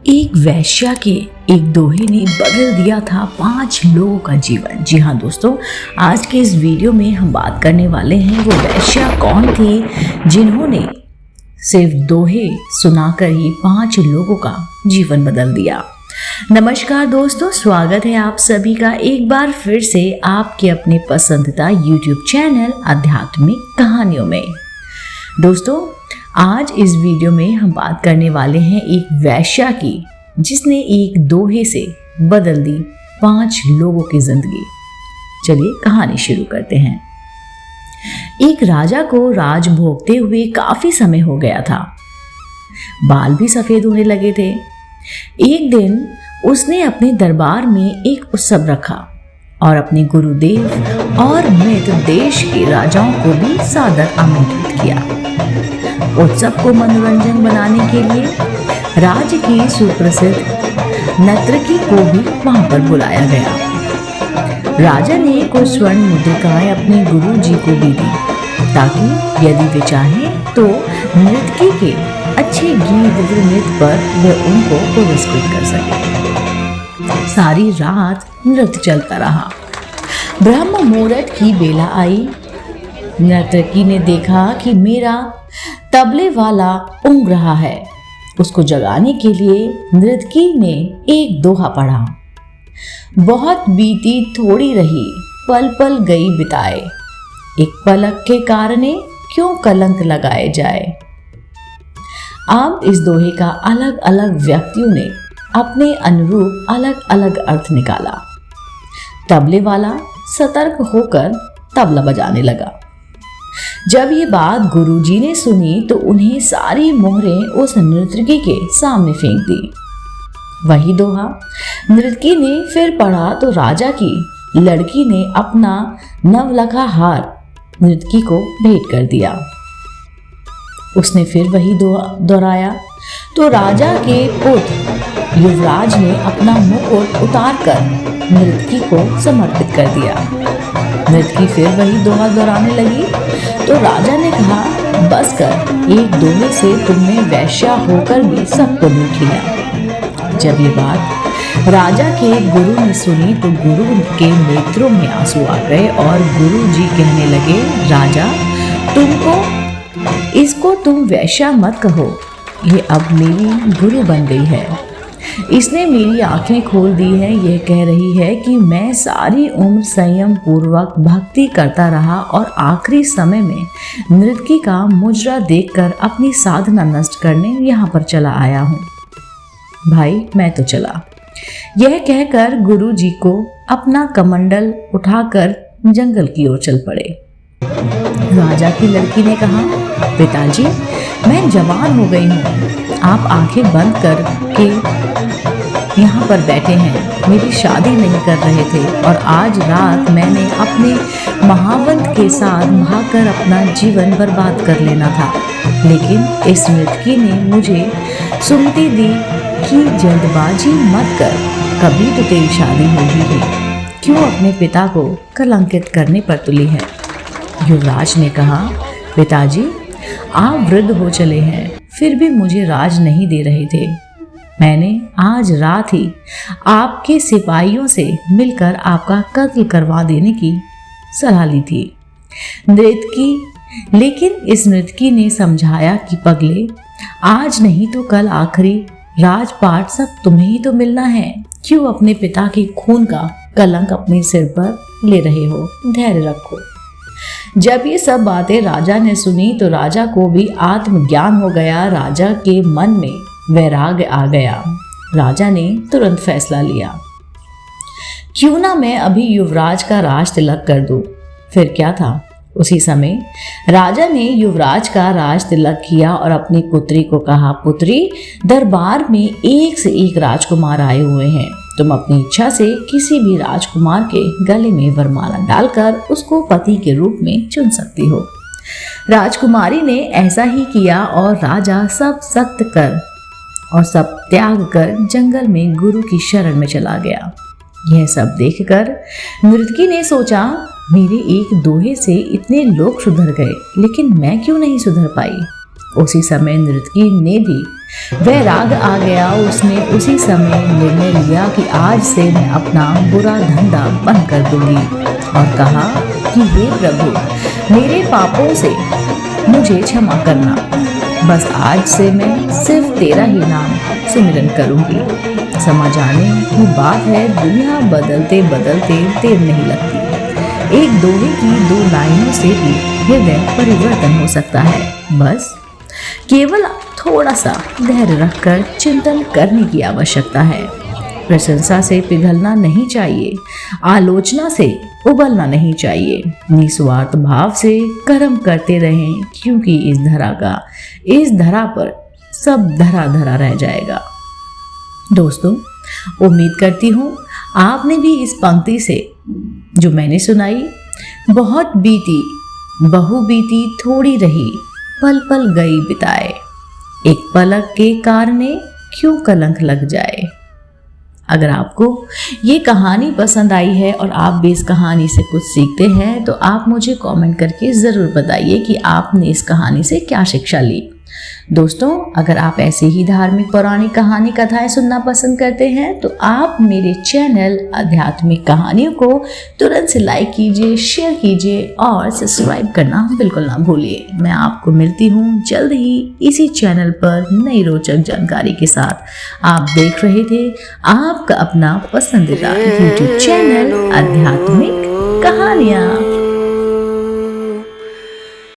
एक वेश्या के एक दोहे ने बदल दिया था 5 लोगों का जीवन। जी हाँ दोस्तों, आज के इस वीडियो में हम बात करने वाले हैं वो वेश्या कौन थी जिन्होंने सिर्फ दोहे सुनाकर ही 5 लोगों का जीवन बदल दिया। नमस्कार दोस्तों, स्वागत है आप सभी का एक बार फिर से आपके अपने पसंदीदा YouTube चैनल आध्यात्मिक कहानियों में। दोस्तों, आज इस वीडियो में हम बात करने वाले हैं एक वेश्या की जिसने एक दोहे से बदल दी 5 लोगों की जिंदगी। चलिए कहानी शुरू करते हैं। एक राजा को राज भोगते हुए काफी समय हो गया था। बाल भी सफेद होने लगे थे। एक दिन उसने अपने दरबार में एक उत्सव रखा और अपने गुरुदेव और मित्र देश के राजाओं को भी सादर आमंत्रित किया। उत्सव को मनोरंजन बनाने के लिए राज्य की सुप्रसिद्ध नर्तकी को भी वहां पर बुलाया गया। राजा ने कुछ स्वर्ण मुद्रिकाएं अपने गुरु जी को भी दी ताकि यदि वे चाहें तो नृत्य के अच्छे गीत नृत्य पर वे उनको पुरस्कृत कर सके। सारी रात नृत्य चलता रहा। ब्रह्म मुहूर्त की बेला आई। नर्तकी ने देखा कि मेरा तबले वाला ऊँघ रहा है। उसको जगाने के लिए नर्तकी ने एक दोहा पढ़ा। बहुत बीती थोड़ी रही, पल पल गई बिताए, एक पलक के कारणे क्यों कलंक लगाए जाए। अब इस दोहे का अलग अलग व्यक्तियों ने अपने अनुरूप अलग अलग अर्थ निकाला। तबले वाला सतर्क होकर तबला बजाने लगा। जब ये बात गुरुजी ने सुनी तो उन्हें सारी मोहरें उस नर्तकी के सामने फेंक दी। वही दोहा नर्तकी ने फिर पढ़ा तो राजा की लड़की ने अपना नवलखा हार नर्तकी को भेंट कर दिया। उसने फिर वही दोहा दोहराया तो राजा के पुत्र युवराज ने अपना मुकुट उतारकर नर्तकी को समर्पित कर दिया। नर्तकी फिर वही दोहा दोहराने लगी तो राजा ने कहा, बस कर, एक दोहे से तुमने वेश्या होकर भी सबको लूट लिया। जब ये बात राजा के गुरु ने सुनी तो गुरु के नेत्रों में आंसू आ गए और गुरु जी कहने लगे, राजा इसको तुम वेश्या मत कहो, ये अब मेरी गुरु बन गई है। इसने मेरी आंखें खोल दी है। यह कह रही है कि मैं सारी उम्र संयम पूर्वक भक्ति करता रहा और आखिरी समय में नर्तकी का मुजरा देखकर अपनी साधना नष्ट करने यहाँ पर चला आया हूँ। भाई मैं तो चला। यह कहकर गुरु जी को अपना कमंडल उठाकर जंगल की ओर चल पड़े। राजा की लड़की ने कहा, पिताजी मैं जवान हो गई हूँ, आप आंखें बंद करके यहाँ पर बैठे हैं। मेरी शादी नहीं कर रहे थे और आज रात मैंने अपने महावंत के साथ भागकर अपना जीवन बर्बाद कर लेना था, लेकिन इस नर्तकी ने मुझे सुमति दी कि जल्दबाजी मत कर, कभी तो तेरी शादी होगी ही, क्यों अपने पिता को कलंकित करने पर तुली है। युवराज ने कहा, पिताजी आप वृद्ध हो चले हैं, फिर भी मुझे राज नहीं दे रहे थे। मैंने आज रात ही आपके सिपाहियों से मिलकर आपका कत्ल करवा देने की सलाह ली थी। लेकिन इस नर्तकी ने समझाया कि पगले, आज नहीं तो कल आखिरी राजपाट सब तुम्हें ही तो मिलना है, क्यों अपने पिता के खून का कलंक अपने सिर पर ले रहे हो, धैर्य रखो। जब ये सब बातें राजा ने सुनी तो राजा को भी आत्मज्ञान हो गया। राजा के मन में वैराग्य आ गया। राजा ने तुरंत फैसला लिया, क्यों ना मैं अभी युवराज का राज तिलक कर दूं। फिर क्या था, उसी समय राजा ने युवराज का राज तिलक किया और अपनी पुत्री को कहा, पुत्री दरबार में एक से एक राजकुमार आए हुए हैं, तुम अपनी इच्छा से किसी भी राजकुमार के गले में वरमाला डालकर उसको पति के रूप में चुन सकती हो। राजकुमारी ने ऐसा ही किया और राजा सब सत्य कर और सब त्याग कर जंगल में गुरु की शरण में चला गया। यह सब देखकर नर्तकी ने सोचा, मेरे एक दोहे से इतने लोग सुधर गए, लेकिन मैं क्यों नहीं सुधर पाई। उसी समय नर्तकी ने भी वह राग आ गया। उसने उसी समय निर्णय लिया कि आज से मैं अपना बुरा धंधा बंद कर दूंगी और कहा कि हे प्रभु, मेरे पापों से मुझे क्षमा करना। बस आज से मैं सिर्फ तेरा ही नाम सिमरन करूंगी। समझ आने की बात है, दुनिया बदलते बदलते देर नहीं लगती। एक दोहे की 2 लाइनों से भी हृदय परिवर्तन हो सकता है। बस केवल थोड़ा सा धैर्य रखकर चिंतन करने की आवश्यकता है। प्रशंसा से पिघलना नहीं चाहिए, आलोचना से उबलना नहीं चाहिए। निस्वार्थ भाव से कर्म करते रहें, क्योंकि इस धरा पर सब धरा धरा रह जाएगा। दोस्तों, उम्मीद करती हूँ आपने भी इस पंक्ति से जो मैंने सुनाई, बहुत बीती बहु बीती थोड़ी रही, पल पल गई बिताए, एक पलक के कारणे क्यों कलंक लग जाए। अगर आपको ये कहानी पसंद आई है और आप भी इस कहानी से कुछ सीखते हैं तो आप मुझे कमेंट करके ज़रूर बताइए कि आपने इस कहानी से क्या शिक्षा ली। दोस्तों, अगर आप ऐसे ही धार्मिक पौराणिक कहानी कथाएं सुनना पसंद करते हैं तो आप मेरे चैनल आध्यात्मिक कहानियों को तुरंत से लाइक कीजिए, शेयर कीजिए और सब्सक्राइब करना बिल्कुल ना भूलिए। मैं आपको मिलती हूँ जल्द ही इसी चैनल पर नई रोचक जानकारी के साथ। आप देख रहे थे आपका अपना पसंदीदा YouTube चैनल आध्यात्मिक कहानियाँ।